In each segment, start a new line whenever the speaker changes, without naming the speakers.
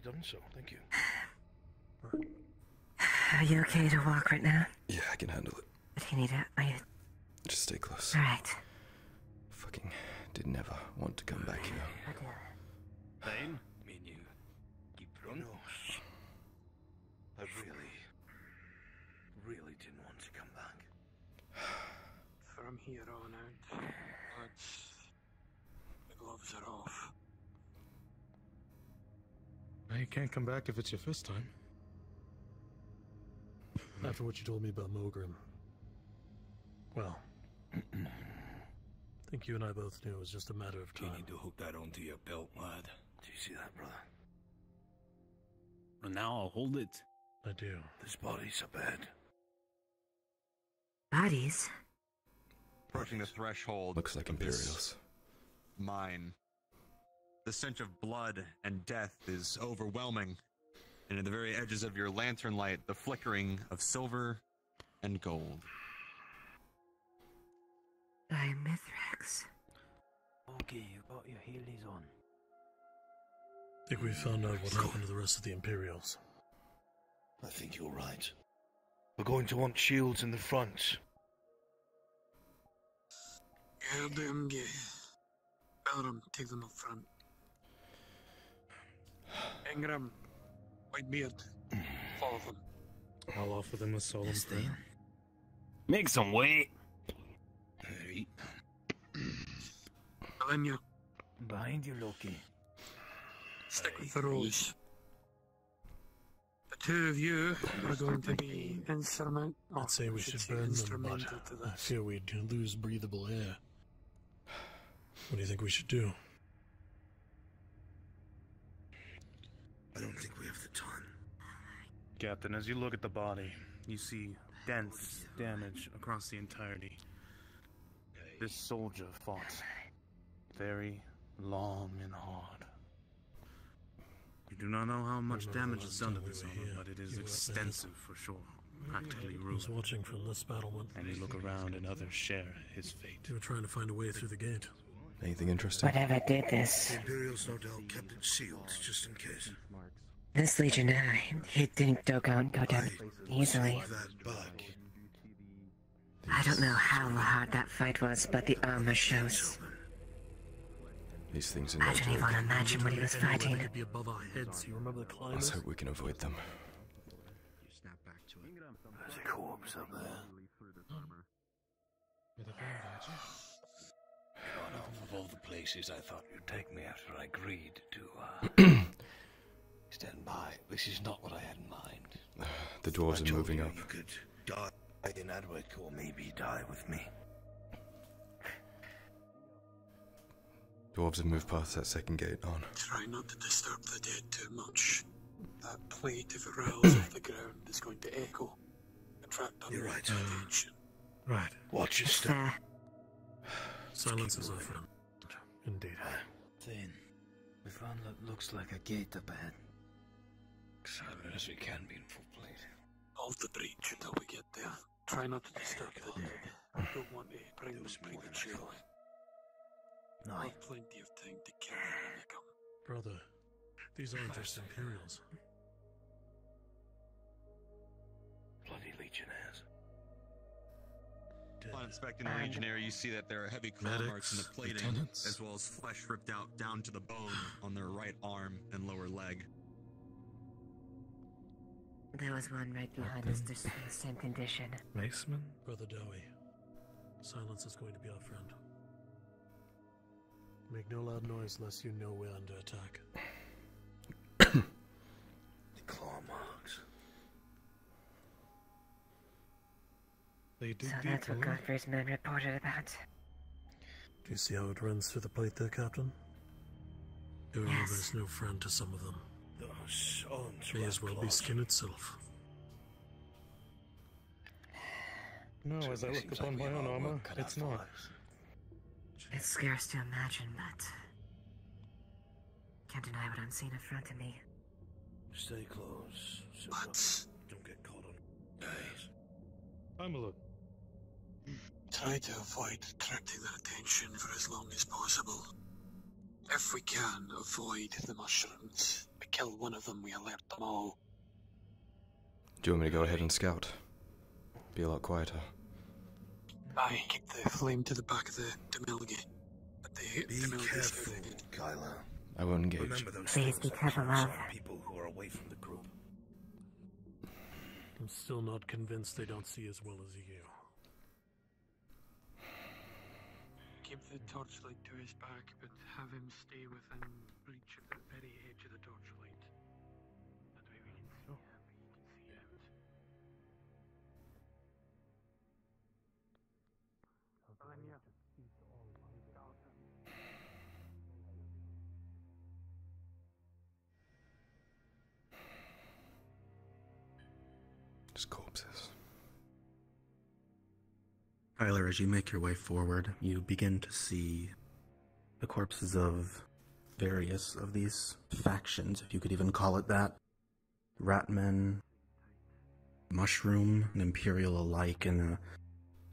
done so. Thank you.
Are you okay to walk right now?
Yeah, I can handle it.
Do you need it? Are you...
Just stay close.
Alright.
Fucking did never want to come back here.
I do.
Pain? Me and you. Keep running. I really didn't want to come back.
From here on out, the gloves are off.
You can't come back if it's your first time. After what you told me about Mogrim. Well, I think you and I both knew it was just a matter of time.
You need to hook that onto your belt, lad. Do you see that, brother?
Well, now I'll hold it.
I do.
There's bodies up ahead.
Bodies?
Approaching the threshold.
Looks like Imperials.
Mine. The stench of blood and death is overwhelming, and at the very edges of your lantern light, the flickering of silver and gold.
By Mithrax.
Okay, you got your heelys on.
I think we found out what happened to the rest of the Imperials.
I think you're right. We're going to want shields in the front.
Heard them, yeah. Belram, take them up front. Ingram, Whitebeard, follow them.
I'll offer them a solemn prayer.
Make some weight.
Hey,
Elenia,
behind you, Loki.
stick with the rose. The two of you are going to be
I'd say we should burn them, but I fear we'd lose breathable air. What do you think we should do?
I don't think we have the time.
Captain, as you look at the body, you see dense damage across the entirety. This soldier fought very long and hard. You do not know how much damage is done to this armor, but it is extensive for sure. Practically
I was
ruined.
watching from this battlement.
And you look around and others share his fate.
They were trying to find a way through the gate.
Anything interesting?
Whatever did this.
The Imperials no doubt kept it sealed, just in case.
This Legionnaire, he didn't go down easily.
Take that back.
I don't know how hard that fight was, but the armor shows.
These things are no
I don't even
joke.
want to imagine what he was fighting.
Could be above our heads. You remember the
Let's
climbers?
hope we can avoid them.
There's a corpse up there. Gone off of all the places I thought you'd take me after I agreed to, stand by. This is not what I had in mind.
The dwarves are moving up.
You could die in Adwick, or maybe die with me.
Dwarves have moved past that second gate on.
Try not to disturb the dead too much. That plate, if it rolls off the ground, is going to echo. Attract
You're right.
attention.
Right.
Watch your step.
There.
Silence is our friend. Indeed.
Then, we found what looks like a gate up ahead. Silent as we can be in full plate.
Hold the breach until we get there. Try not to disturb the dead. I don't want to bring them prematurely.
No.
I'll have plenty of time to kill them when they come.
Brother, these aren't just Imperials.
Bloody Legionnaires.
Upon inspecting the Legionnaire, you see that there are heavy claw marks in the plating,
lieutenants.
as well as flesh ripped out down to the bone on their right arm and lower leg.
There was one right behind us, just in the same condition.
Maceman? Brother Dowie, silence is going to be our friend. Make no loud noise unless you know we're under attack.
The claw marks.
They dig
So
deep,
that's what
huh?
Godfrey's men reported about.
Do you see how it runs through the plate there, Captain? Your
Yes.
armor is no friend to some of them.
Those arms
May as well be skin itself. No, as I look upon my own armor, it's not.
It's scarce to imagine, but... can't deny what I'm seeing in front of me.
Stay close. So
But
don't get caught on. Guys.
I'm a look.
try to avoid attracting their attention for as long as possible. If we can avoid the mushrooms, we kill one of them, we alert them all.
Do you want me to go ahead and scout? Be a lot quieter.
Aye, keep the flame to the back of the Demilge. But the
Be
Demilge's
careful,
out ahead.
Kyla.
I won't engage.
Remember those
Please
things
be
I
careful,
mentioned,
love.
some people who are away from the group.
I'm still not convinced they don't see as well as you.
Keep the torchlight to his back, but have him stay within reach of the very edge of the torchlight. That way we can see him, he can see out.
Just corpses.
Tyler, as you make your way forward, you begin to see the corpses of various of these factions, if you could even call it that. Ratmen, Mushroom, and Imperial alike, in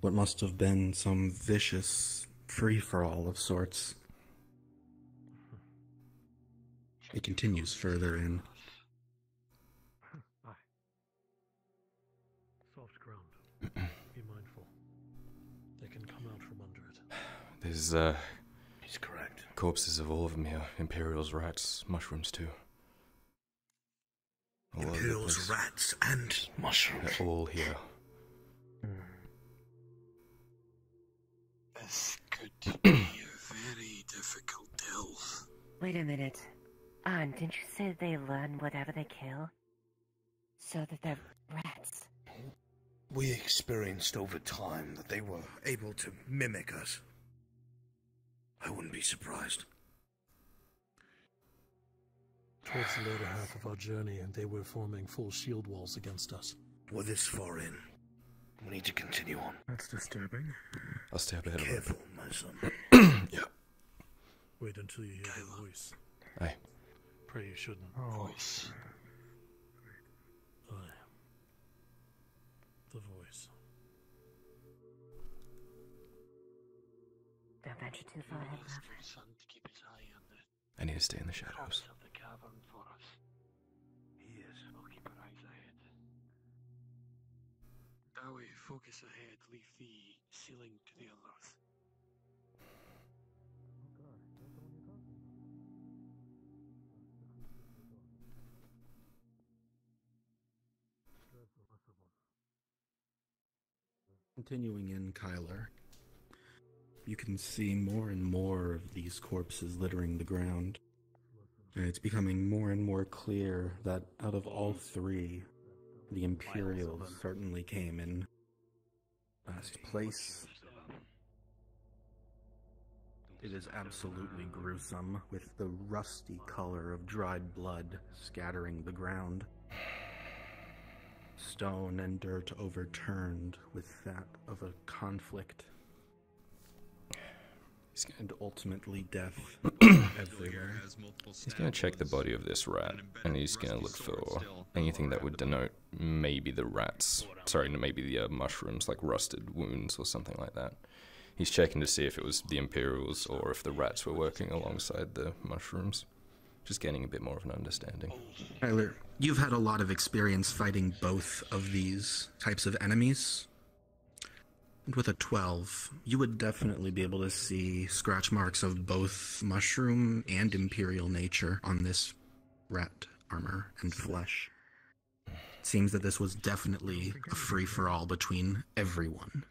what must have been some vicious free-for-all of sorts. It continues further in.
Aye. Soft ground. Be mindful. They can come out from under it.
There's,
He's correct.
corpses of all of them here. Imperials, rats, mushrooms too. All over the
Imperials,
place.
rats, and mushrooms.
They're all here.
This could be a very difficult hill.
Wait a minute. Didn't you say they learn whatever they kill? So that they're rats.
We experienced over time that they were able to mimic us. I wouldn't be surprised.
Towards the later half of our journey, they were forming full shield walls against us.
We're this far in. We need to continue on.
That's disturbing.
I'll stay up ahead of them.
Careful, my son.
Yeah.
Wait until you hear the voice.
Aye.
Pray you shouldn't.
Voice.
Aye. The voice.
Don't venture too far ahead,
Ask
love.
your son to keep his eye on the
I need to stay in the shadows.
corpse of the cavern for us. He is. We'll keep our eyes ahead. That way, focus ahead, leave the ceiling to the others.
Continuing in Kyler, you can see more and more of these corpses littering the ground. And it's becoming more and more clear that out of all three, the Imperials certainly came in last place. It is absolutely gruesome, with the rusty color of dried blood scattering the ground. Stone and dirt overturned with that of a conflict. And ultimately death everywhere.
He's gonna check the body of this rat, and he's gonna look for anything that would denote maybe the rats. Sorry, maybe the mushrooms, like rusted wounds or something like that. He's checking to see if it was the Imperials or if the rats were working alongside the mushrooms. Just getting a bit more of an understanding.
Tyler, you've had a lot of experience fighting both of these types of enemies. And with a 12, you would definitely be able to see scratch marks of both mushroom and Imperial nature on this rat armor and flesh. It seems that this was definitely a free-for-all between everyone.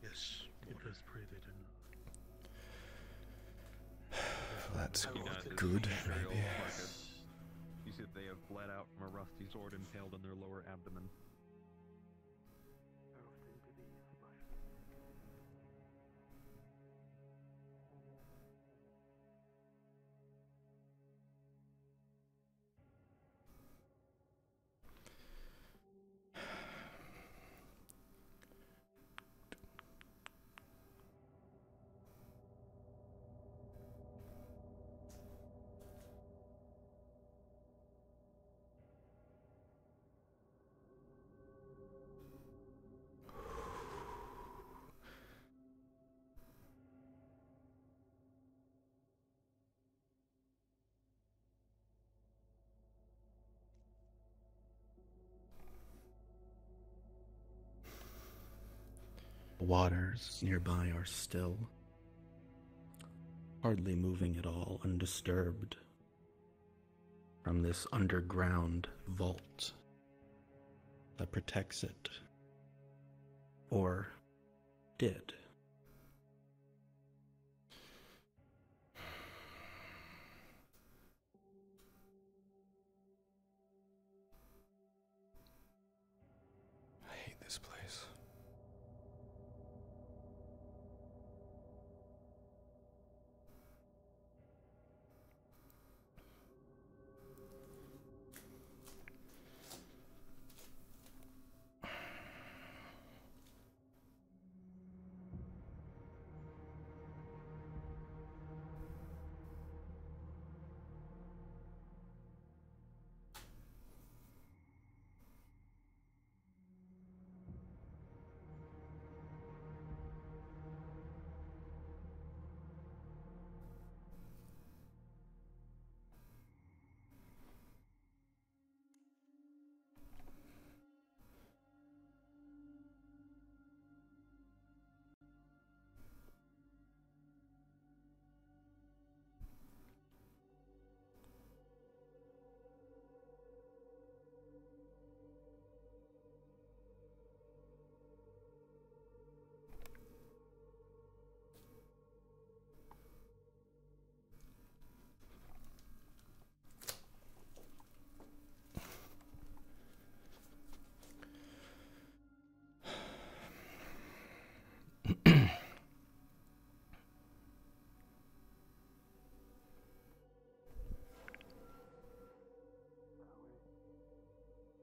Yes.
Let us pray they didn't.
That's
You guys
good,
see Imperial
maybe.
carcass. You see that they have bled out from a rusty sword impaled in their lower abdomen.
waters nearby are still, hardly moving at all, undisturbed from this underground vault that protects it, or did.
I hate this place.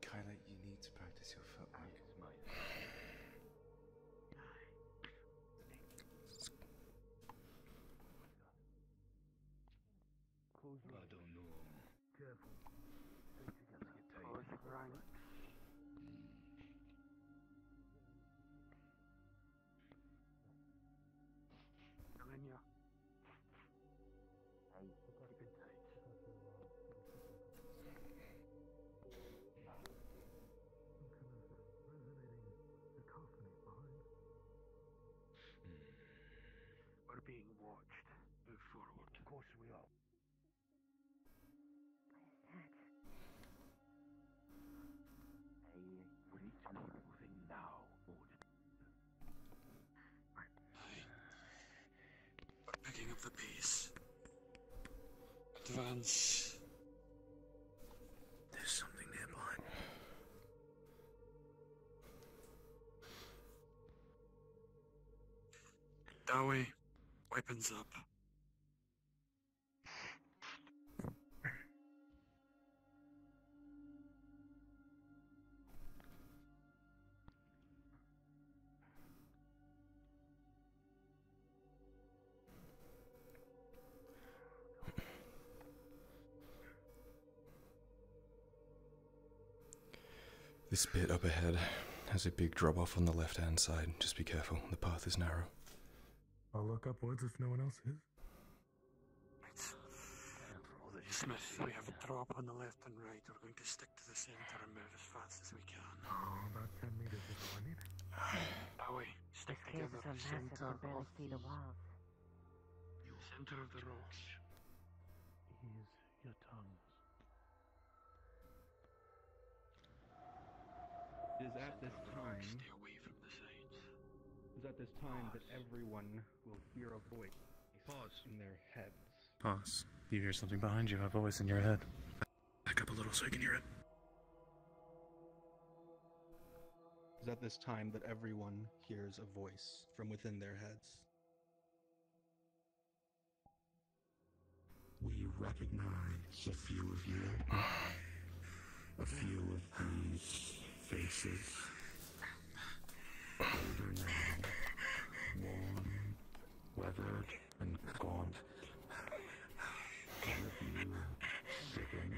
Kyla, you need to practice your footwork.
I don't know. Careful.
Close it right. Anya. Keep it tight. We're being watched. Move forward.
Of course we are. Hey, we need to keep moving now, Odin.
Aye. We're picking up the pace. Advance.
There's something nearby.
That way. Weapons up.
This bit up ahead has a big drop off on the left hand side. Just be careful, the path is narrow.
I'll look upwards if no one else is.
Smith, we have a drop on the left and right. We're going to stick to the centre and move as fast as we can.
Oh, about 10 meters is all I need.
That way. Stick
These caves
together.
are so massive
Centre
I can barely
of
see the walls.
Centre of the rocks.
Use your tongues.
It is at this time.
Stay away from the sides.
It is at this time that everyone will hear a voice. Pause in their heads.
Pause. You hear something behind you, a voice in your head.
Back up a little so I can hear it.
It is at this time that everyone hears a voice from within their heads.
We recognize a few of you. A few of these faces. Older now, worn, weathered, and gaunt. One of you sickened.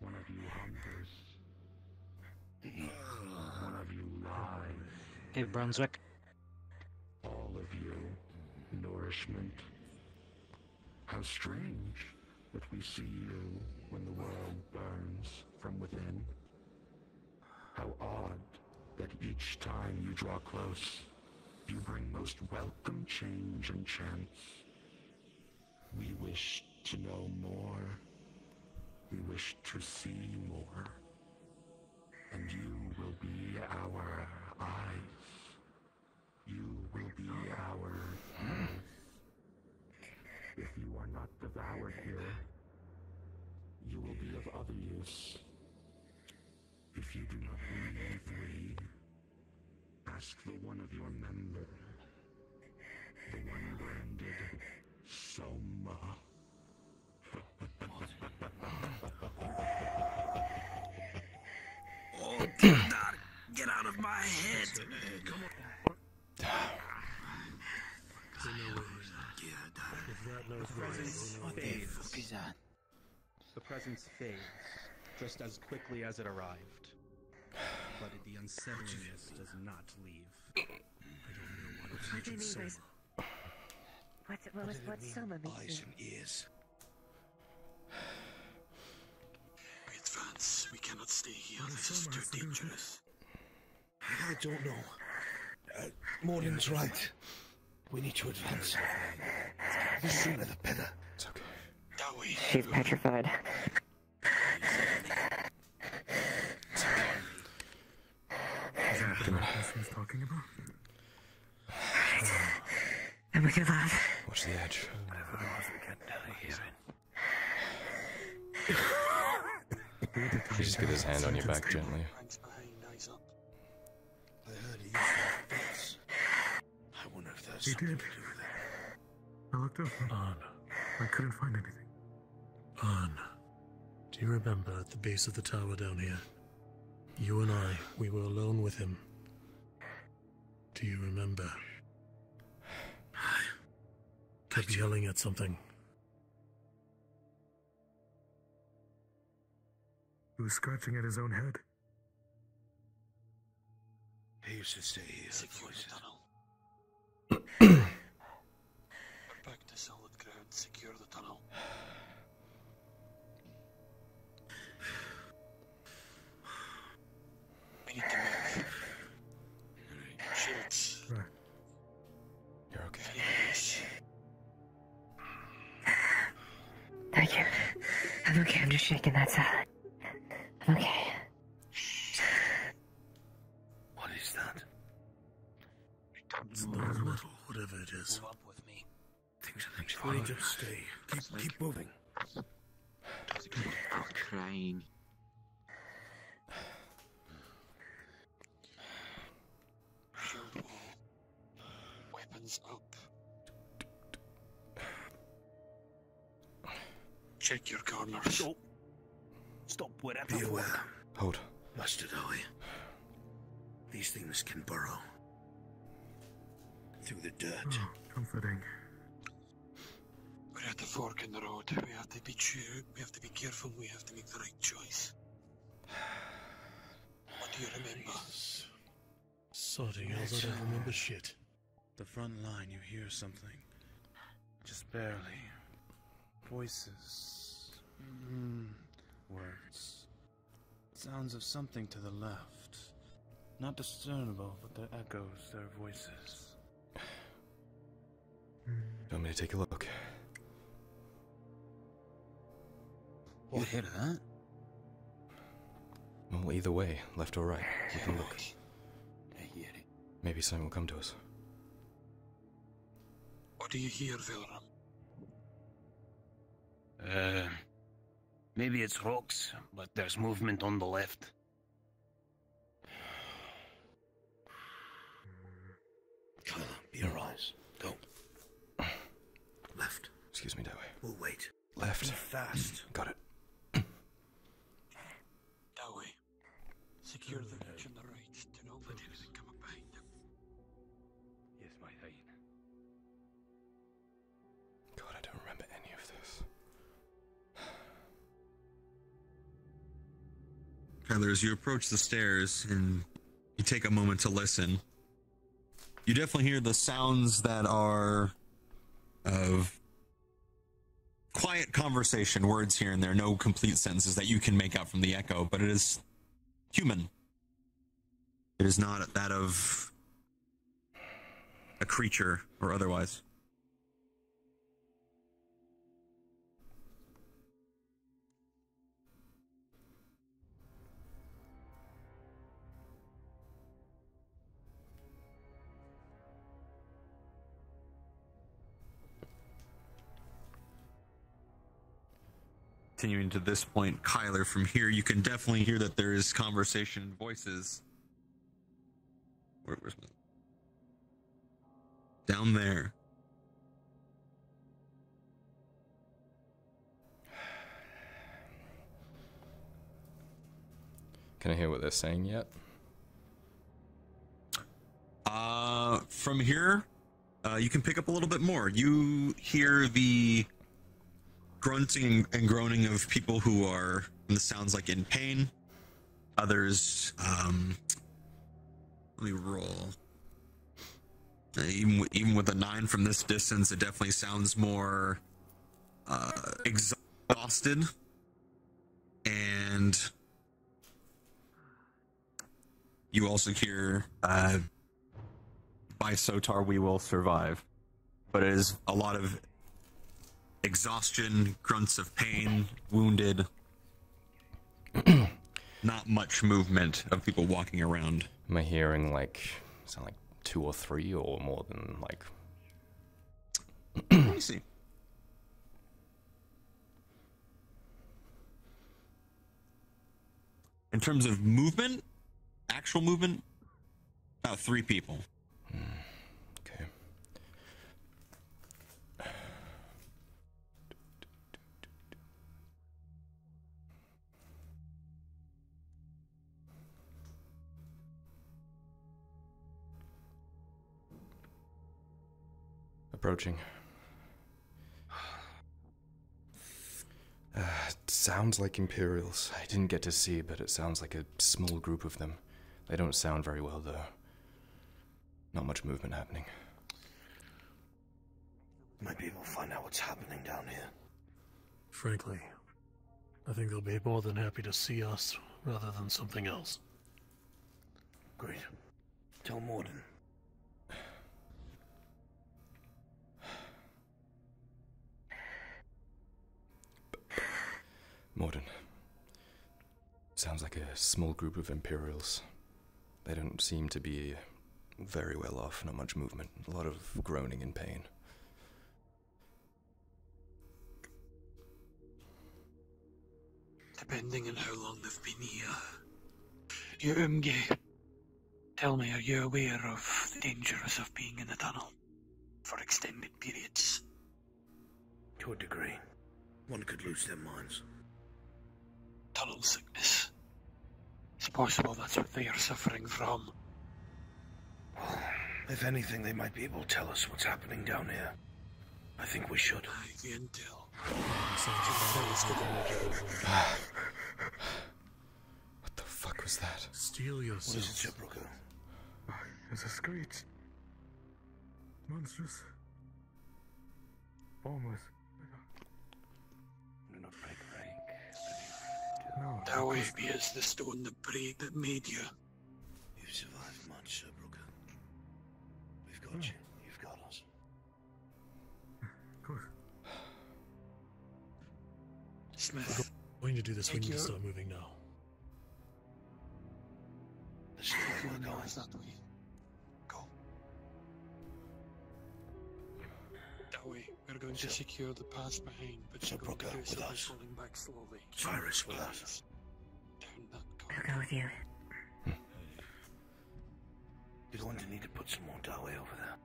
One of you hungers. One of you lies.
Hey, Brunswick.
All of you nourishment. How strange that we see you when the world burns from within. How odd that each time you draw close, You bring most welcome change and chance. We wish to know more. We wish to see more. And you will be our eyes. You will be our ears. If you are not devoured here, you will be of other use. If you do not leave, read. Ask for one of your members. The one branded Soma.
Oh, get out of my head! Come on.
The presence fades, just as quickly as it arrived. But the unsettlingness does not leave. I don't know what
What do you mean by... What Soma means?
Eyes and ears.
We advance. We cannot stay here. This is too dangerous.
I don't know. Morden's right. We need to advance. The sooner the better.
It's okay.
She's petrified.
Is that the person he's talking about?
And we can laugh.
Watch the edge.
Whatever it was, we can't hear it.
He just get his hand on your back gently.
Hands behind, eyes up.
I heard he used to have bits. I wonder if there's
He
something
did.
to do with it.
I looked up. I couldn't find anything.
An, do you remember at the base of the tower down here? You and I, we were alone with him. Do you remember? Kept yelling at something.
He was scratching at his own head.
He used to say he heard
Secure
voices.
the tunnel. Back to solid ground. Secure the tunnel. We need to move. Shields.
Right.
You're okay.
Yes.
Thank you. I'm okay, I'm just shaking, that's all. I'm okay.
What is that?
It's not metal, whatever it is.
Move up with me.
Things are fine. Just stay. Keep moving.
Stop crying.
Shield wall. Weapons up. Check your corners.
Stop wherever.
Be aware,
Hold.
Master Dolly. These things can burrow through the dirt.
Oh, comforting.
We're at the fork in the road. We have to be we have to be careful. We have to make the right choice. What do you remember?
Sorting hell, I don't remember shit.
The front line, you hear something. Just barely. Voices. Words. Sounds of something to the left. Not discernible, but their echoes, their voices.
You want me to take a look?
You hear that?
Well, either way, left or right, we can look.
I hear it.
Maybe something will come to us.
What do you hear, Vilram?
Maybe it's rocks, but there's movement on the left.
Kyla, be your eyes. Go. Left.
Excuse me, Dewey.
We'll wait.
Left.
Fast.
Got it.
That way. Secure the ridge on the right to nobody can come up behind them.
Yes, my Thane.
God, I don't remember any of this.
Kyler, as you approach the stairs and you take a moment to listen, you definitely hear the sounds that are of quiet conversation, words here and there, no complete sentences that you can make out from the echo, but it is human. It is not that of a creature or otherwise. Continuing to this point, Kyler, from here, you can definitely hear that there is conversation and voices. Where's my... Down there.
Can I hear what they're saying yet?
From here, you can pick up a little bit more. You hear the grunting and groaning of people who are, and this sounds like, in pain. Others, let me roll. Even with a 9 from this distance, it definitely sounds more exhausted. And you also hear, by Sotar we will survive. But it is a lot of exhaustion, grunts of pain, wounded. Not much movement of people walking around.
Am I hearing sound like 2 or 3 or more than like?
Let me see. In terms of movement, actual movement, about 3 people.
Okay. Approaching. It sounds like Imperials. I didn't get to see, but it sounds like a small group of them. They don't sound very well, though. Not much movement happening.
Maybe we'll find out what's happening down here.
Frankly, I think they'll be more than happy to see us rather than something else.
Great. Tell Morden.
Morden. Sounds like a small group of Imperials. They don't seem to be very well off, not much movement, a lot of groaning and pain.
Depending on how long they've been here. You, Umge, tell me, are you aware of the dangers of being in the tunnel for extended periods?
To a degree. One could lose their minds.
Tunnel sickness. It's possible that's what they are suffering from.
If anything, they might be able to tell us what's happening down here. I think we should.
The intel.
What the fuck was that?
Steel yourself.
What is it, Shepruka?
It's a screech. Monstrous. Almost. No.
Tawabi is the stone that made you.
You've survived much, Shepruka. We've got you. You've got us.
Good.
Smith.
We're going to do this. We need to start moving now.
This is where we're going.
That way. Go. That way. We're going to secure the pass behind, but you're going to do so by falling back slowly.
Cyrus with us.
Down that
I'll
corridor.
go with you.
You're going to need to put some more Dawei over there.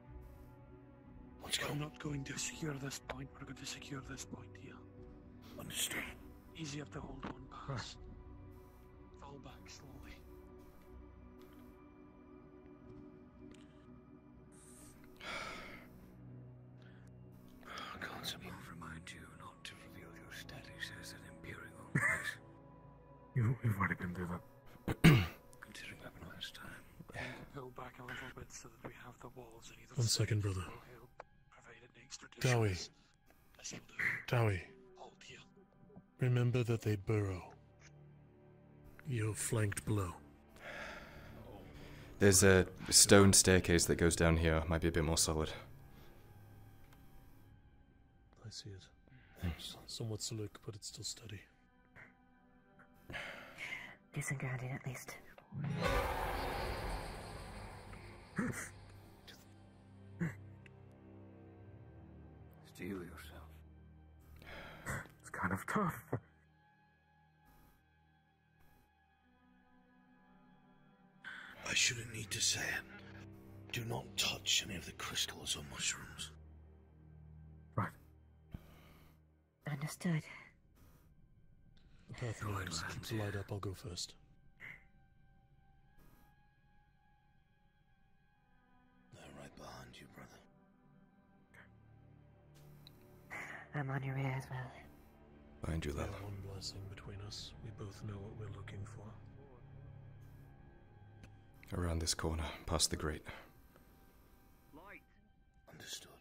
Let's go.
I'm not going to secure this point, we're going to secure this point here.
Understood.
Easier to hold one pass. Fall back slowly.
Can't someone remind you not to reveal your status as an Imperial, please?
You've already been through that.
Considering what happened last time.
Pull back a little bit so that we have the walls on either
1 second, brother.
will help provide an extra
Dowie.
distance. This will do.
Dowie,
Hold here.
remember that they burrow. You're flanked below.
There's a stone staircase that goes down here. Might be a bit more solid.
I see it. Somewhat slick, but it's still steady.
Decent grounding, at least.
Steel yourself.
It's kind of tough.
I shouldn't need to say it. Do not touch any of the crystals or mushrooms.
Right.
Understood.
The path knows. Keep the light up, I'll go first.
They're right behind you, brother.
I'm on your rear as well.
Behind you,
We
Lella.
have one blessing between us. We both know what we're looking for.
Around this corner, past the grate.
Understood.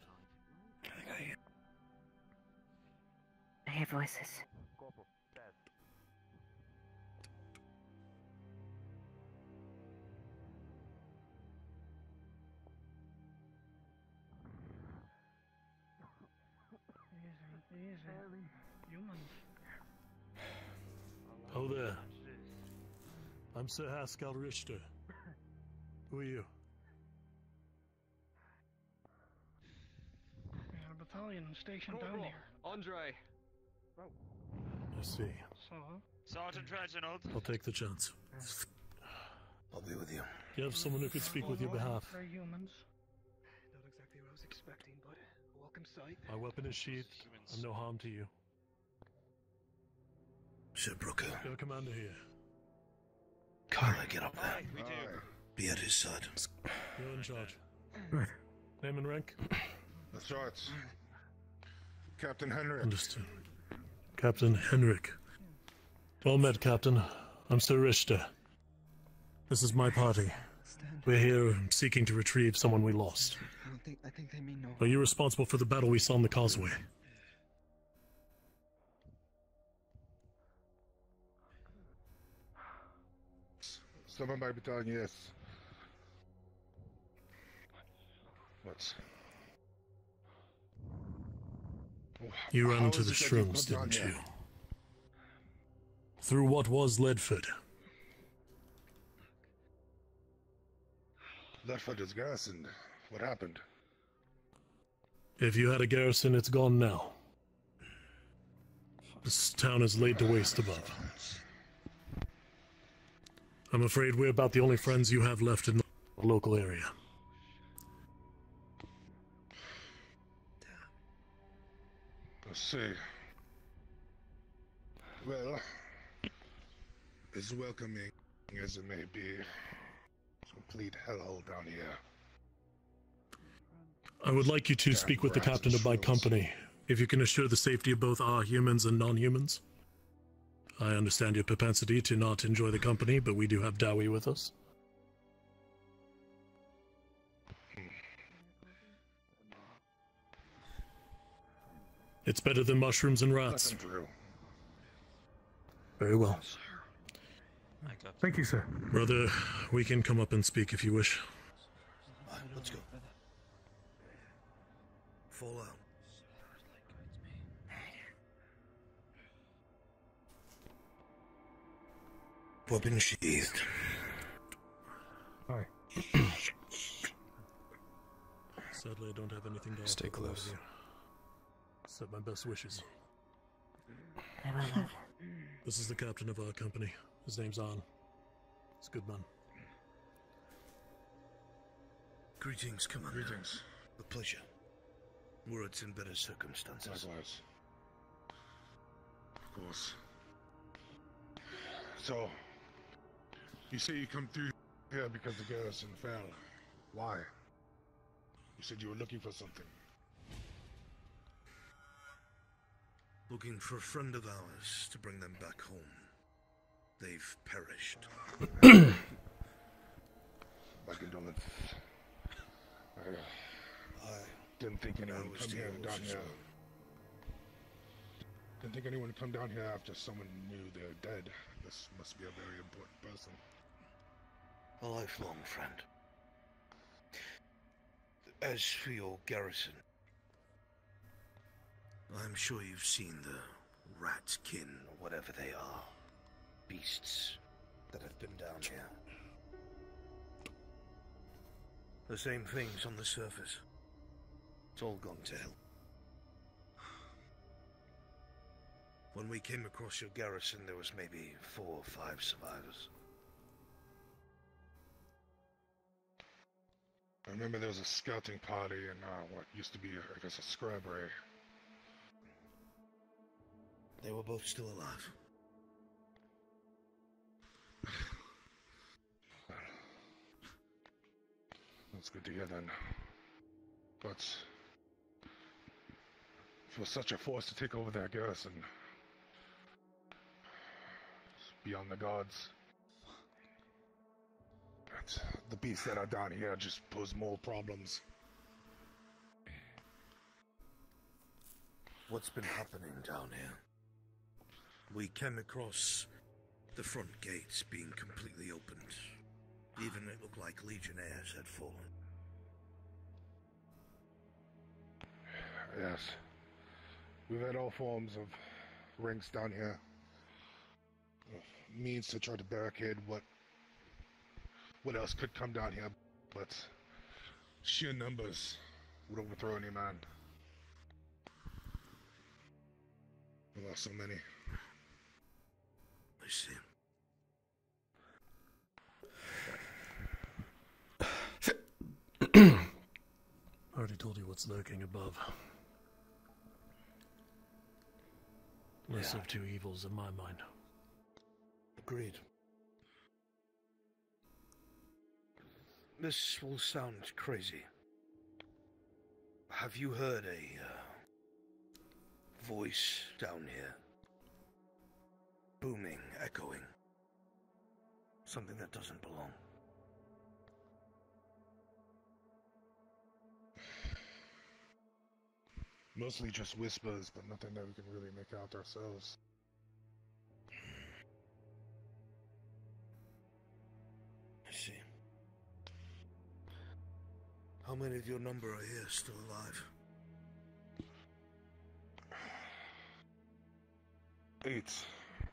I hear voices.
Oh there. I'm Sir Haskell Richter. Who are you?
We got a battalion stationed down here.
Andre.
I see.
So,
Sergeant Reginald.
I'll take the chance.
I'll be with you.
You have someone who could speak with your behalf.
they're humans. Not exactly what I was expecting, but welcome sight.
My weapon is sheathed. I'm no harm to you.
Sir Brooker.
Your commander here.
Carla, get up there.
We do.
Be at his side.
You're in charge.
Right.
Name and rank?
That's right. Captain Henrik.
Understood. Captain Henrik. Well met, Captain. I'm Sir Richter. This is my party. We're here seeking to retrieve someone we lost.
I think they mean no.
Are you responsible for the battle we saw on the causeway?
Some of my battalion, yes. What?
You ran
How
into
is
the
it that you
shrooms,
put on
didn't
here?
you? Through what was Ledford.
Ledford is garrisoned. What happened?
If you had a garrison, it's gone now. This town is laid to waste above. I'm afraid we're about the only friends you have left in the local area.
Let's see. Well, as welcoming as it may be, it's a complete hellhole down here.
I would like you to speak with the captain of my company, if you can assure the safety of both our humans and non-humans. I understand your propensity to not enjoy the company, but we do have Dowie with us. It's better than mushrooms and rats.
Nothing through.
Very well.
Thank you, sir.
Brother, we can come up and speak if you wish.
Right, let's go. Fall out. Weapon sheathed.
All right.
Sadly, I don't have anything to
Stay
offer the lot of
close.
you. Accept my best wishes.
I will not.
This is the captain of our company. His name's An. He's a good man.
Greetings, Commander.
Greetings.
A pleasure. Words in better circumstances.
Likewise. Of course. So, you say you come through here because the garrison fell. Why? You said you were looking for something.
Looking for a friend of ours to bring them back home. They've perished.
My condolences. I didn't think anyone would come here down here. Didn't think anyone would come down here after someone knew they're dead. This must be a very important person.
A lifelong friend. As for your garrison, I'm sure you've seen the rat-kin, or whatever they are, beasts that have been down here. The same things on the surface. It's all gone to hell. When we came across your garrison, there was maybe 4 or 5 survivors.
I remember there was a scouting party in what used to be, I guess, a scrubbery.
They were both still alive.
That's good to hear then. But for such a force to take over their garrison, it's beyond the gods. But the beasts that are down here just pose more problems.
What's been happening down here? We came across the front gates being completely opened. Even it looked like legionnaires had fallen.
Yes. We've had all forms of ranks down here. Means to try to barricade what else could come down here, but sheer numbers would overthrow any man. We lost so many.
I see.
I already told you what's lurking above. Lesser of two evils in my mind.
Agreed. This will sound crazy. Have you heard a voice down here? Booming, echoing. Something that doesn't belong.
Mostly just whispers, but nothing that we can really make out ourselves.
I see. How many of your number are here still alive?
8.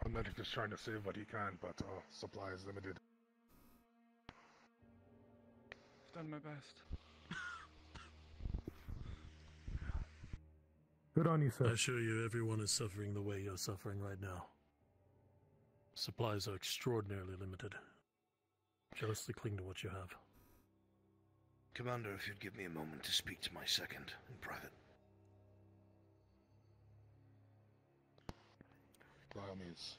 Our medic is trying to save what he can, but supply is limited.
I've done my best.
Good on you, sir. I assure you, everyone is suffering the way you're suffering right now. Supplies are extraordinarily limited. Jealously cling to what you have.
Commander, if you'd give me a moment to speak to my second in private.
By all means.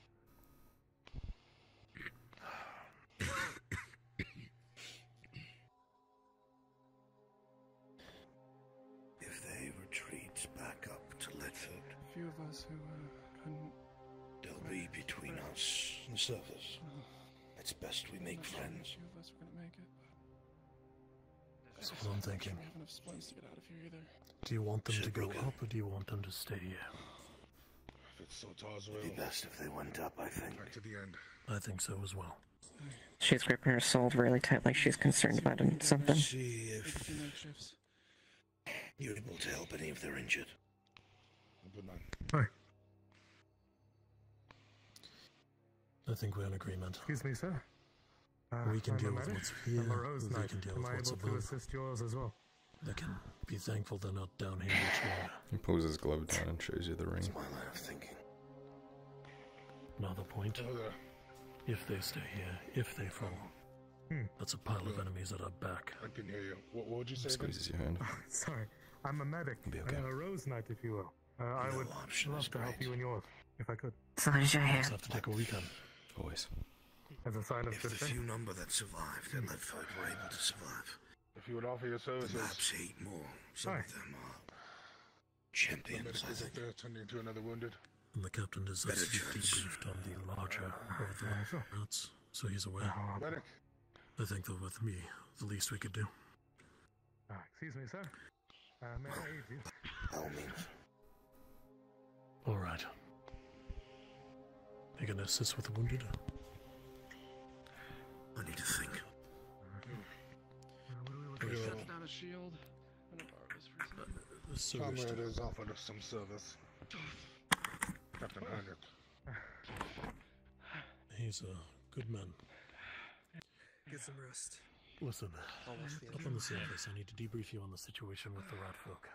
If they retreat back up to Ledford,
A few of us who couldn't.
they'll be between us and the surface. It's best we make friends.
A few of us were gonna make it.
That's what I'm thinking.
We have enough splints to get out of here either.
Do you want them to go up, or do you want them to stay here?
If it's so Tars
It'd be best if they went up, I think.
back to the end.
I think so as well.
She's gripping her sword really tight, like she's concerned about something.
See if you're able to help any if they're injured.
Good night.
Hi. I think we're in agreement.
Excuse me, sir.
We can
I'm
deal
a
with
medic.
what's here,
I'm a Rose
they
Knight.
can deal
Am
with
I
what's
able to
above.
assist yours as well?
They can be thankful they're not down here much longer.
He pulls his glove down and shows you the ring.
My line of thinking.
Another point. If they stay here, if they fall, that's a pile of enemies at our back.
I can hear you. What would you say?
Squeezes your hand.
Sorry, I'm a medic.
Be okay.
A Rose Knight, if you will. I would love to help you in yours, if I could.
As long as you're here.
Just have to take a weekend.
Always.
As a sign of
If
good
the
faith.
few number that survived at Ledford were able to survive,
If you would offer your services.
perhaps 8 more. Some
Hi.
of them are champions, I
Medic is
think.
there tending to another wounded.
And the captain is
Better
absolutely
chance.
briefed on the larger of the rats, so he's aware.
Medic.
I think that with me, the least we could do.
Excuse me, sir. May I aid you?
By all means.
All right. You gonna assist with the wounded?
I need to think.
shield and a Barbus for
Sir
Comrade
Richter.
has offered us some service. Captain Heinrich.
He's a good man.
Get some rest.
Listen,
Almost the
up on the surface, I need to debrief you on the situation with the rat folk.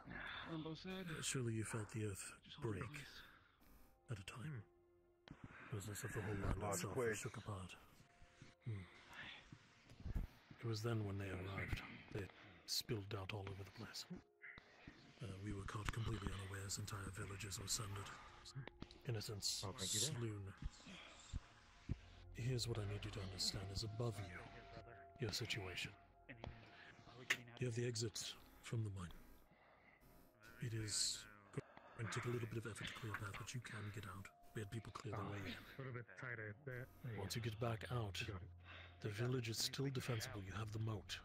Rumbo said.
Surely you felt the earth break at a time. It was as if the whole land
Large
itself
quake.
shook apart. It was then when they arrived. They spilled out all over the place. We were caught completely unawares. Entire villages were sundered. Innocents
thank you then.
slewn. Here's what I need you to understand is above you, your situation. You have the exit from the mine. It is going to take a little bit of effort to clear that, but you can get out. We had people clear their way in.
A little bit tighter there.
Once you get back out, the village is still defensible. You have the moat.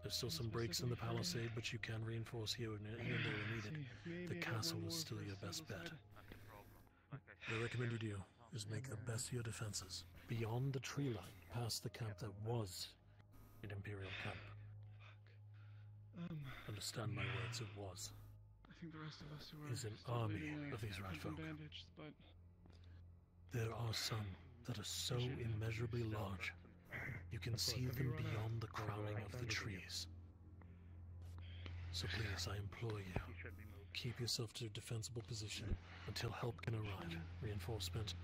There's still some breaks in the palisade, but you can reinforce here and there when needed. The castle is still your best bet. What I recommended you is make the best of your defenses. Beyond the tree line, past the camp that was an Imperial camp. Understand my words, it was.
I think the rest of us who are
Is an
still
army
bleeding
of these rat
have been
folk.
bandaged, but
There are some that are so immeasurably large, you can see them beyond the crowning of the trees. So please, I implore you, keep yourself to a defensible position until help can arrive. Reinforcement,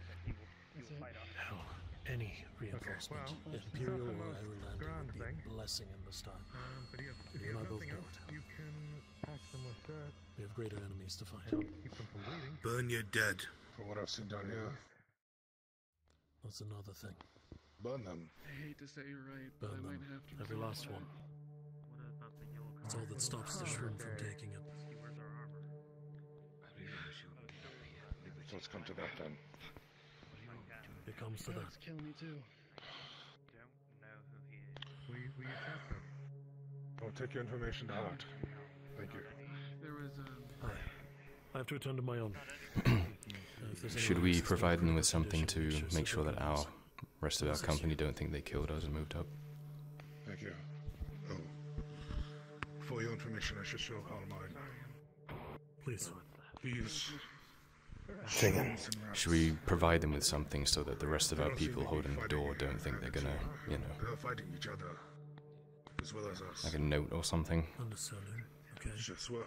hell, any reinforcement, Imperial or Ireland, would be a blessing in this time.
But if
You
you
and I
have
both
nothing
know
else,
it.
you can pack them with that.
We have greater enemies to fight.
Keep them from bleeding.
Burn your dead.
For what I've seen down here.
That's another thing.
Burn them.
I hate to say you're right, but I
Burn
might
them.
have to.
Every last one. It's all that stops the shroom from taking it.
So let's come to that then.
It comes to that.
It's killing me too.
We attack them.
I'll take your information to heart. Thank you.
There was
I have to attend to my own. If there's
Should
anyone
we
else
provide them with
that's
something to
condition,
make sure that our
something
rest of our company don't think they killed us and moved up?
Thank you. Oh. For your information, I should show how mine.
Please.
Please.
Should we provide them with something so that the rest of our people holding the door don't think they're gonna, you know,
They're fighting each other. As well as us.
like a note or something?
Understanding. Okay.
Just we're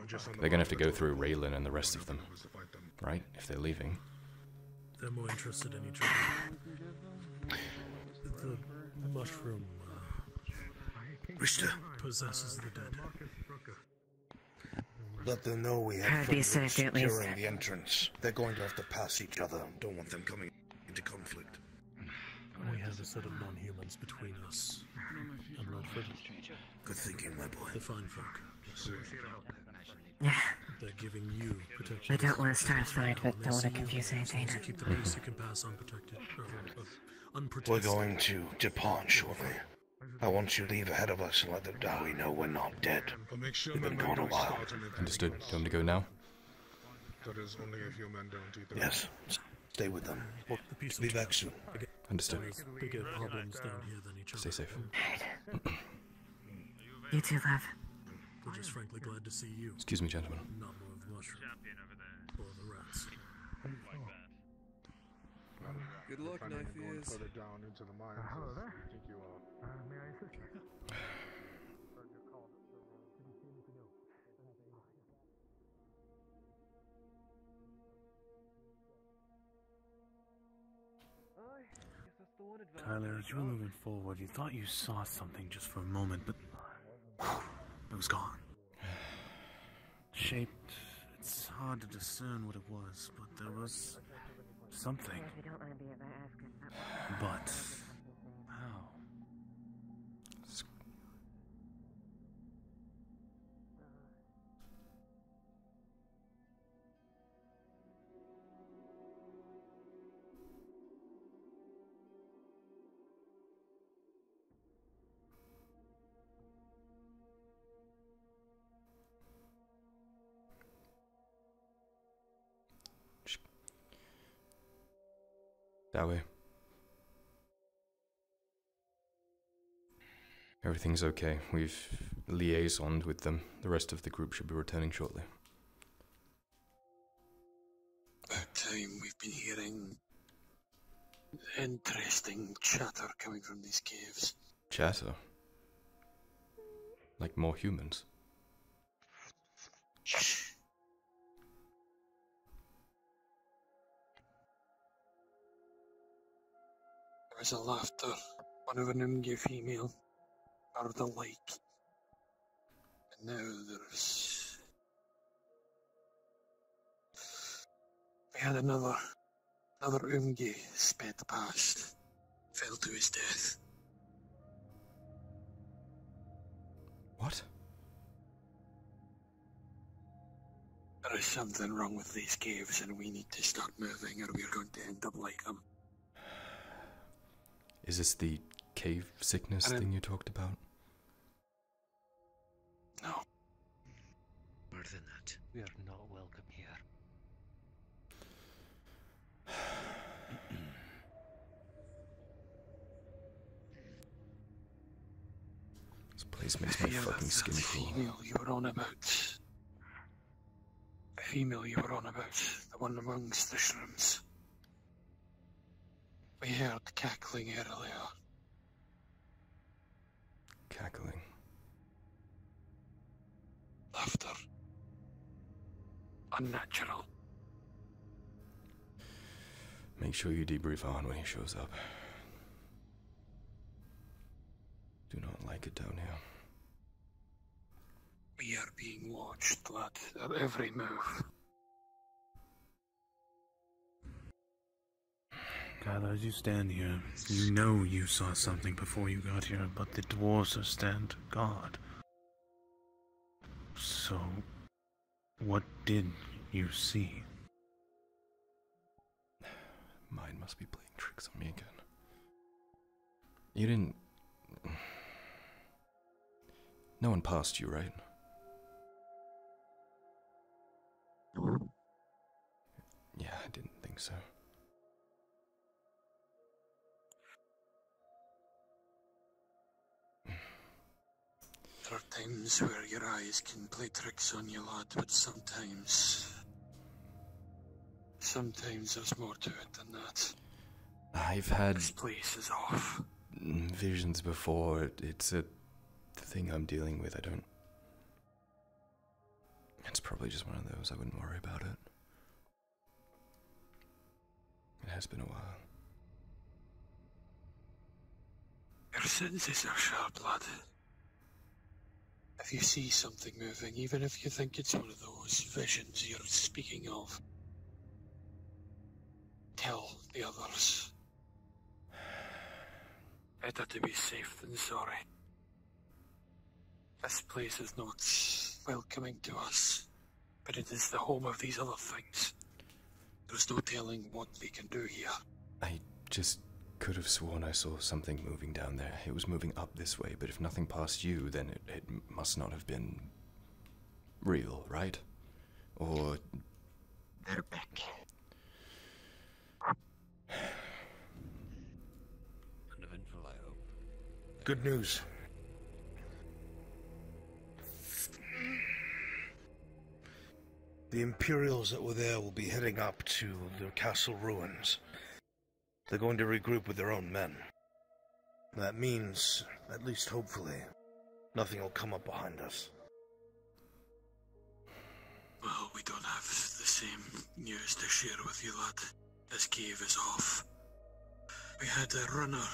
just on the
They're gonna have to
line
go through Raylan and the rest of them,
to fight them.
right? If they're leaving.
They're more interested in each other. The mushroom
Richter,
possesses the dead.
let them know we
I'd
have
be
footwork
safe at least.
securing the entrance. They're going to have to pass each other. Don't want them coming into conflict.
We have a set of non-humans between us and Redford.
Good thinking, my boy.
The fine folk.
Yeah.
They're giving you protection.
I don't want to start a fight, but
When
don't want
they
to
see you,
confuse
as long as
anything.
you keep the peace, you can pass unprotected. Unprotected.
We're going to depart shortly. I want you to leave ahead of us and let the Dawi know we're not dead.
But make sure
We've been
my
gone a
men don't
while.
start anything.
Understood. Do you want me to go now?
That is only if your men don't either.
Yes. Stay with them.
The peace
Be back soon.
Understood.
There's bigger problems down here than each other.
Stay safe.
You too, love.
We're just frankly glad to see you.
Excuse me, gentlemen.
Not more of the mushroom. Or the rats.
Good luck,
Planning on going
Knife
further down into the mines.
Hello
as
there.
you think you are.
May I assist you?
Tyler, as you were moving forward, you thought you saw something just for a moment, but it was gone. Shaped, it's hard to discern what it was, but there was something.
If you don't mind me ever asking.
But how?
That way. Everything's okay. We've liaisoned with them. The rest of the group should be returning shortly.
About time. We've been hearing interesting chatter coming from these caves.
Chatter? Like more humans?
Shh. There was a laughter. One of an Umge female. Out of the lake. And now there's... We had another Umge sped past. Fell to his death.
What?
There is something wrong with these caves and we need to start moving or we're going to end up like them.
Is this the cave sickness thing you talked about?
No.
More than that. We are not welcome here.
This place makes my fucking skin crawl.
Female you were on about. The female you were on about. The one amongst the shrooms. We heard cackling earlier.
Cackling.
Laughter. Unnatural.
Make sure you debrief on when he shows up. Do not like it down here.
We are being watched, lad, at every move.
God, as you stand here, you know you saw something before you got here, but the dwarves stand guard. So, what did you see?
Mine must be playing tricks on me again. You didn't... No one passed you, right? Yeah, I didn't think so.
There are times where your eyes can play tricks on you, lad, but sometimes there's more to it than that.
I've had
This place is off.
visions before. It's a thing I'm dealing with. I don't... It's probably just one of those. I wouldn't worry about it. It has been a while.
Your senses are sharp, lad. If you see something moving, even if you think it's one of those visions you're speaking of, tell the others. Better to be safe than sorry. This place is not welcoming to us, but it is the home of these other things. There's no telling what we can do here.
I just could have sworn I saw something moving down there. It was moving up this way, but if nothing passed you, then it must not have been real, right? Or...
They're back.
Uneventful, I hope.
Good news. The Imperials that were there will be heading up to the castle ruins. They're going to regroup with their own men. That means, at least hopefully, nothing will come up behind us.
Well, we don't have the same news to share with you, lad. This cave is off. We had a runner.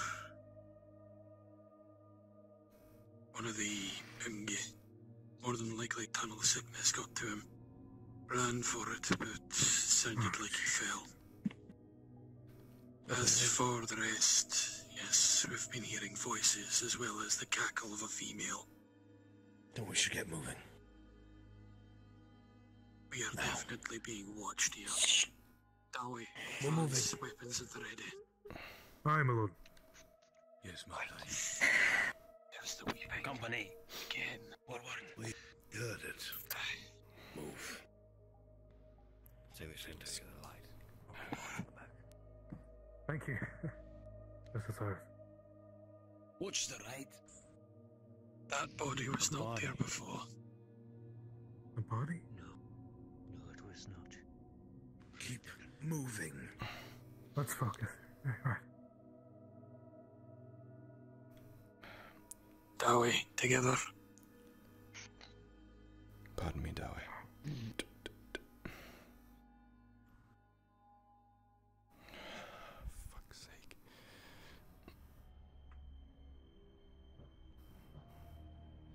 One of the Umge. More than likely tunnel sickness got to him. Ran for it, but sounded like he fell. As for the rest, yes, we've been hearing voices as well as the cackle of a female.
Then we should get moving.
We are definitely being watched here. Dawi,
We're moving.
Weapons at the ready.
Aye, my lord.
Yes, my lord.
There's the weeping.
Company.
Again.
Forward.
We heard it. Move.
Say we should take the light.
Thank you. Necessary.
Watch the right.
That body was not there before.
A body?
No, it was not. Keep moving.
Let's focus. Alright.
Dowie, together.
Pardon me, Dowie. Fuck's sake.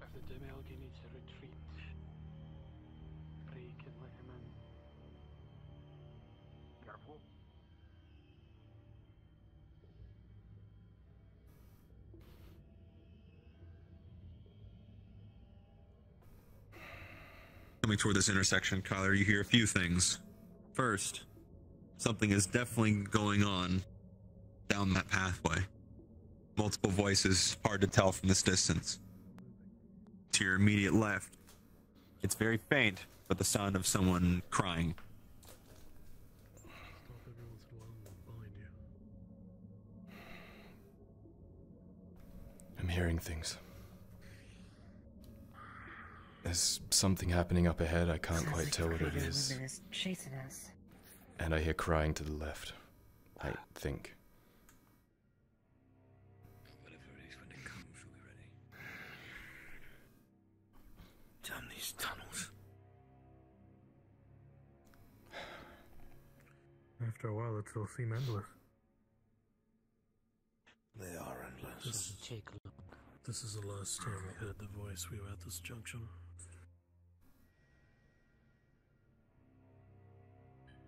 If the Demelgi needs a retreat, Frey can let him in. Careful.
Coming toward this intersection, Kyler, you hear a few things. First, something is definitely going on down that pathway. Multiple voices, hard to tell from this distance. To your immediate left, it's very faint, but the sound of someone crying.
I'm hearing things. There's something happening up ahead, I can't quite tell what it is.
Woman is chasing us.
And I hear crying to the left. I think.
Whatever it is, when it comes, we'll be ready.
Damn these tunnels.
After a while, it'll seem endless.
They are endless.
Take a look. This is the last time we heard the voice. We were at this junction.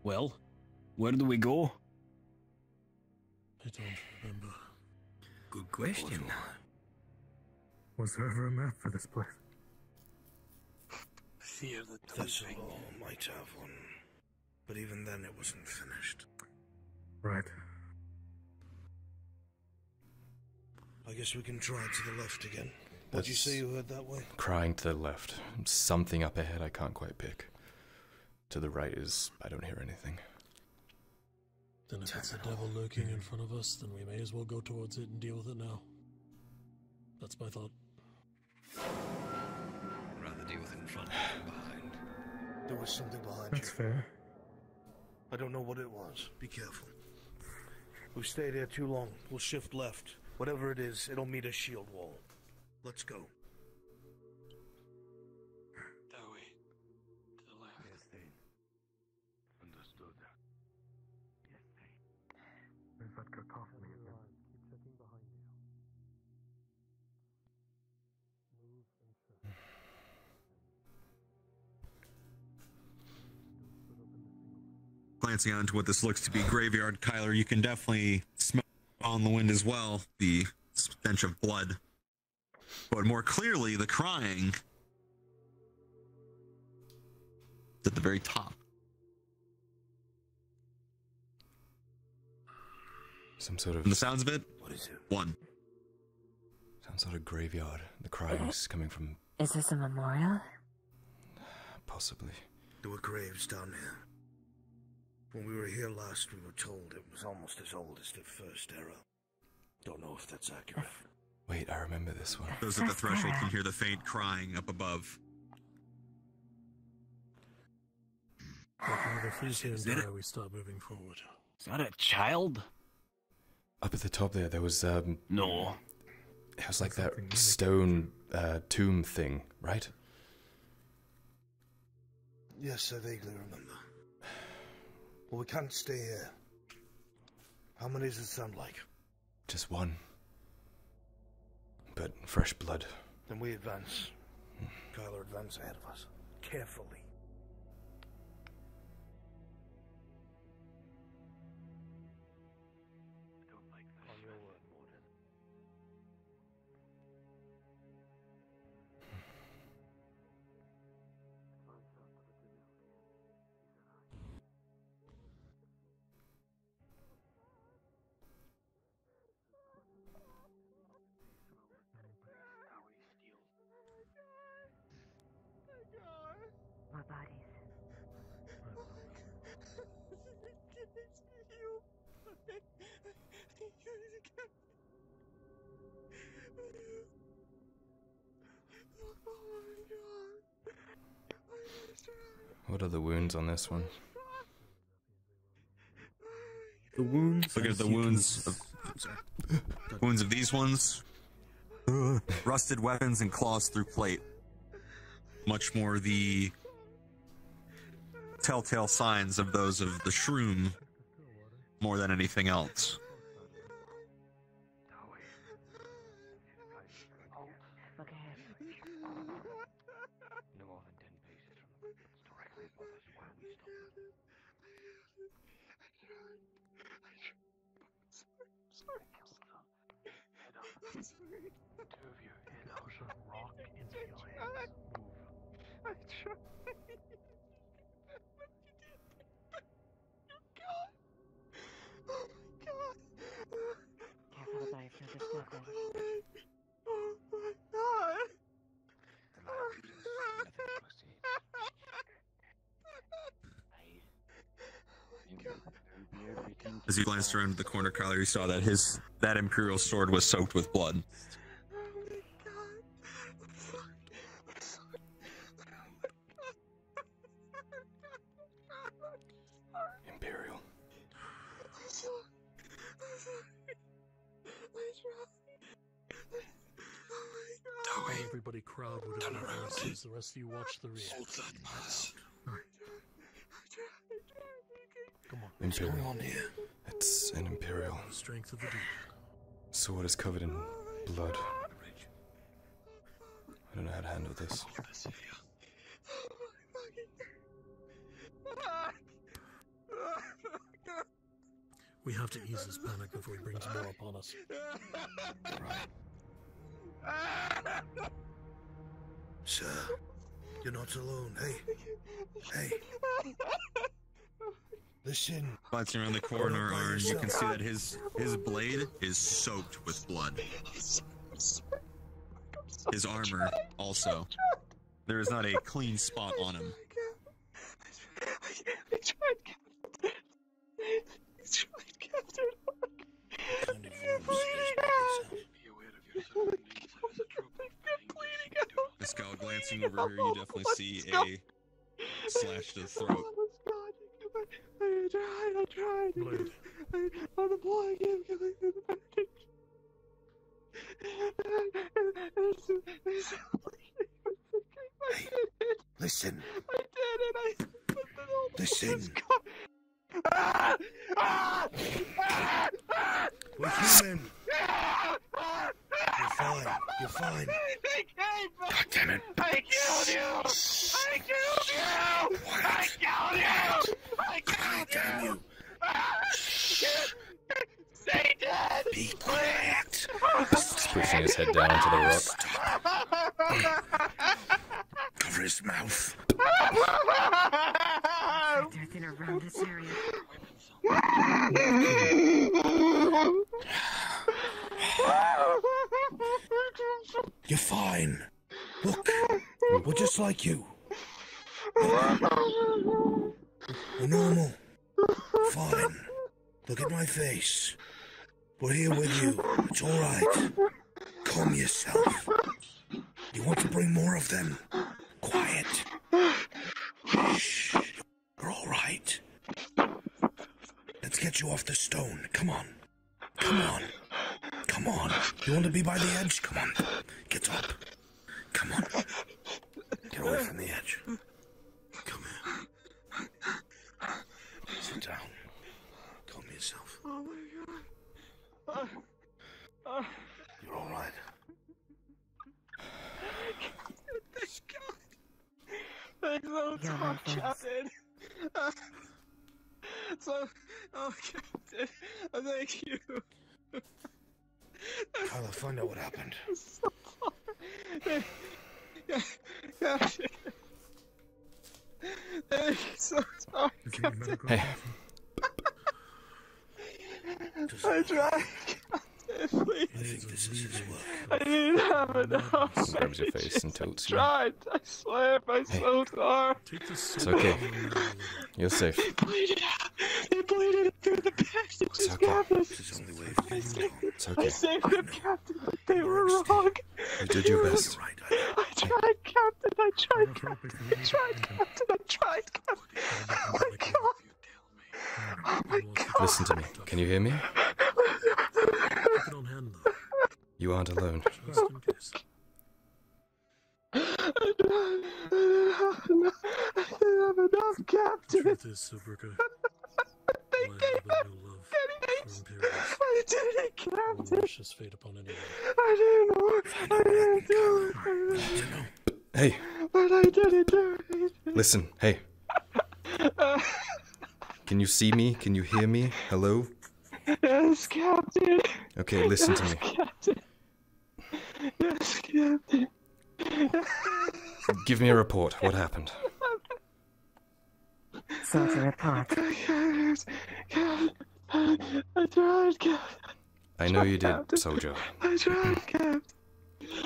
Well, where do we go?
I don't remember.
Good question.
Was there ever a map for this place?
Fear the
This all might have one. But even then it wasn't finished.
Right.
I guess we can try to the left again. What'd you say you heard that way?
Crying to the left. Something up ahead I can't quite pick. To the right is... I don't hear anything.
Then if it's a devil lurking in front of us, then we may as well go towards it and deal with it now. That's my thought.
Rather deal with it in front than behind.
There was something behind
That's
you.
fair.
I don't know what it was. Be careful. We've stayed here too long. We'll shift left. Whatever it is, it'll meet a shield wall. Let's go.
Dowie, to the left.
Yes, Thane. Understood.
Yes, Thane.
There's that cacophony again.
Keep checking behind you. Move and check.
Glancing out into what this looks to be graveyard, Kyler, you can definitely smell on the wind as well the stench of blood. But more clearly, the crying is at the very top.
Some sort of...
From the sounds of it,
What is it?
one.
Some sort of graveyard. The crying's coming from...
Is this a memorial?
Possibly.
There were graves down here. When we were here last, we were told it was almost as old as the first era. Don't know if that's accurate.
Wait, I remember this one.
Those at the threshold can hear the faint crying up above.
If he's here and die, we start moving forward.
Is that a child?
Up at the top there was,
No.
It was like that stone, tomb thing, right?
Yes, I vaguely remember. Well, we can't stay here. How many does it sound like?
Just one. But fresh blood.
Then we advance. Kyler, advance ahead of us. Carefully.
On your word, Mordin.
More bodies.
What are the wounds on this one?
The wounds.
Look at the wounds of these ones. Rusted weapons and claws through plate. Much more the telltale signs of those of the shroom more than anything else.
No more than 10 paces from the footprints directly above us where we stopped.
Head up. Two of you, head out. Push a rock into your hands. Move.
I tried. Oh my god.
Careful about if you're disturbing.
Oh my god.
As you glanced around the corner, Kyler, you saw that that Imperial sword was soaked with blood.
Imperial.
Everybody crowd whatever happens. The rest of you watch the rear. Come on.
Imperial.
What's going on here?
It's an Imperial.
Strength of the deep.
Sword is covered in blood. I don't know how to handle this.
We have to ease this panic before he brings more upon us.
Sir, you're not alone. Hey. Listen.
Glancing around the corner, Arn, you can see that his blade is soaked with blood. His armor also. There is not a clean spot on him.
I tried, Captain.
The skull glancing over here, you definitely see a slash to the throat.
I tried. On the blood, give me the bandage.
Listen.
I did it.
Listen.
We're
human. You're fine. God damn it.
I killed you! I killed you! I killed you! I killed you! Stay dead!
Be quiet.
He's pushing his head down into the rock.
Cover his mouth.
There's in around this area.
You're fine. Look, we're just like you. We're normal. Fine. Look at my face. We're here with you. It's alright. Calm yourself. You want to bring more of them? Quiet. Shh. You're alright. Let's get you off the stone. Come on. Come on. Come on. You want to be by the edge? Come on. Get up. Come on. Get away from the edge. Come here. Sit down. Calm yourself.
Oh my god.
You're alright.
Thanks so much, Captain. Captain, thank you.
Kyla, find out what happened.
So far. Captain. Thank you so much, Captain.
Hey.
I tried, Captain, please.
I think this is his work.
I didn't have enough.
Grabs your face and tilts you.
I tried. I swear my soul far.
It's okay. You're safe.
They bleeded out. They bleeded through the bandage.
okay.
Captain.
It's okay.
I saved them, Captain, but they were wrong.
You did your best.
I tried, Captain. I tried, Captain. I tried, Captain. Oh my God. Oh my God.
Listen to me. Can you hear me? You aren't alone.
I didn't have enough, Captain.
Truth is, Subrika, I have no love for Imperials.
I did it, Captain.
Or wish his fate upon anyone.
I didn't do it.
Hey,
But I didn't do it.
listen. Hey. Can you see me? Can you hear me? Hello?
Yes, Captain.
Okay, listen to me.
Captain. Yes, Captain.
Give me a report. What happened?
Soldier report.
Captain. I tried, Captain.
I know you did, soldier.
I tried, Captain.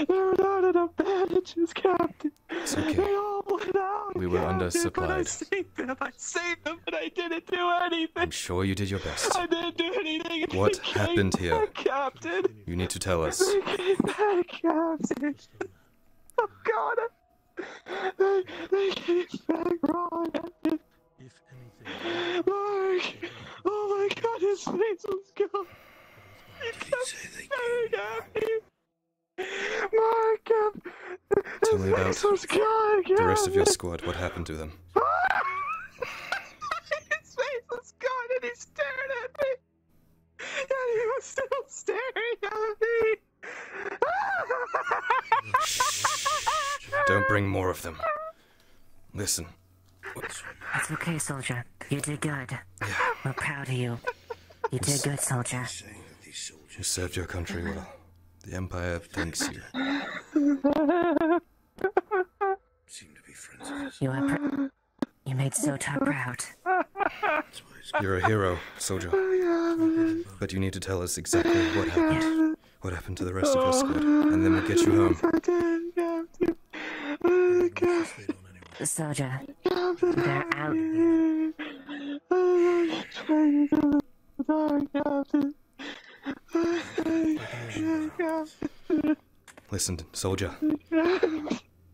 There were not enough bandages, Captain.
It's okay.
They all went out.
We were
Captain, but I
undersupplied.
saved them, but I didn't do anything.
I'm sure you did your best.
I didn't do anything.
What
They came
happened here?
back, Captain.
You need to tell us.
They came back, Captain. Oh God. They came back wrong. Mark. Oh my God, his face was gone. He kept staring at me. Mark,
Tell me about
was gone,
the rest of your
Captain.
squad. What happened to them?
His face was gone and he stared at me. And he was still staring at me.
Don't bring more of them. Listen.
It's okay, soldier. You did good. We're proud of you. You did good, soldier.
You served your country well. The Empire thanks you.
You made Sotar proud.
You're a hero, soldier. But you need to tell us exactly what happened. What happened to the rest of your squad, and then we'll get you home.
Soldier, they're out.
Listen, soldier.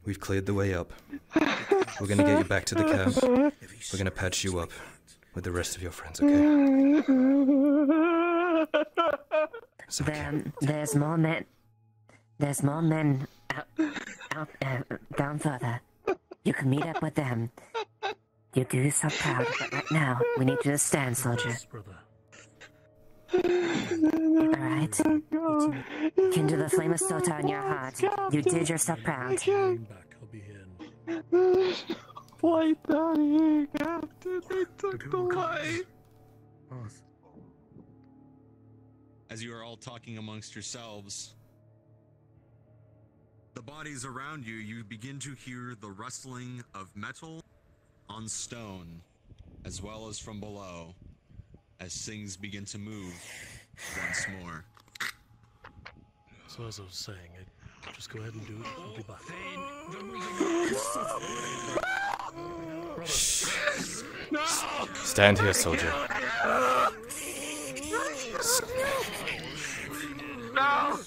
We've cleared the way up. We're gonna get you back to the camp. We're gonna patch you up with the rest of your friends, okay?
There's more men. There's more men down further. You can meet up with them. You do yourself proud, but right now we need you to stand, soldier. Alright? Kindle the flame of Sotar in your heart. You did yourself proud.
White down here, Captain. They took the light.
As you are all talking amongst yourselves, the bodies around you, you begin to hear the rustling of metal on stone, as well as from below, as things begin to move once more.
So as I was saying, just go ahead and do it. I'll be back.
No!
Stand here, soldier.
No!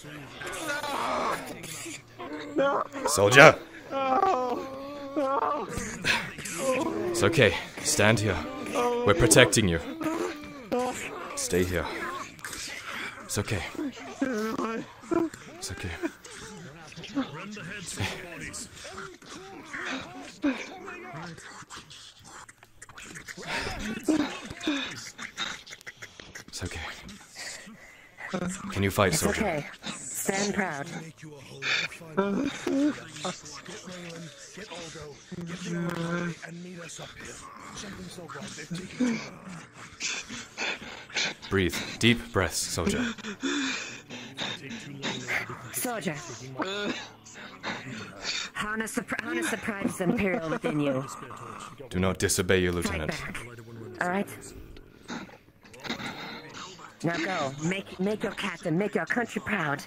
No!
Soldier!
No! No!
It's okay. Stand here. We're protecting you. Stay here. It's okay. It's okay.
Rend the heads from the bodies.
It's okay. Can you fight,
It's
soldier?
okay. Stand proud.
Get Olgo, get the army, and meet us up here. Something's so wrong. They've taken too long.
Breathe. Deep breaths, soldier.
Soldier. Harness the pride of the Imperial within you.
Do not disobey your
Fight
lieutenant.
back. Alright? Now go. Make your captain, make your country proud.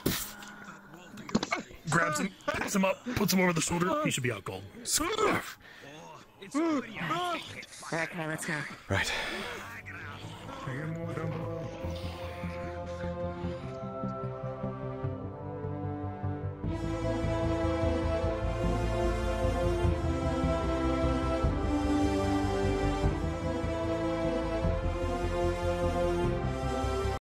Grabs him, picks him up, puts him over the shoulder. He should be out cold.
Okay, let's go.
Right.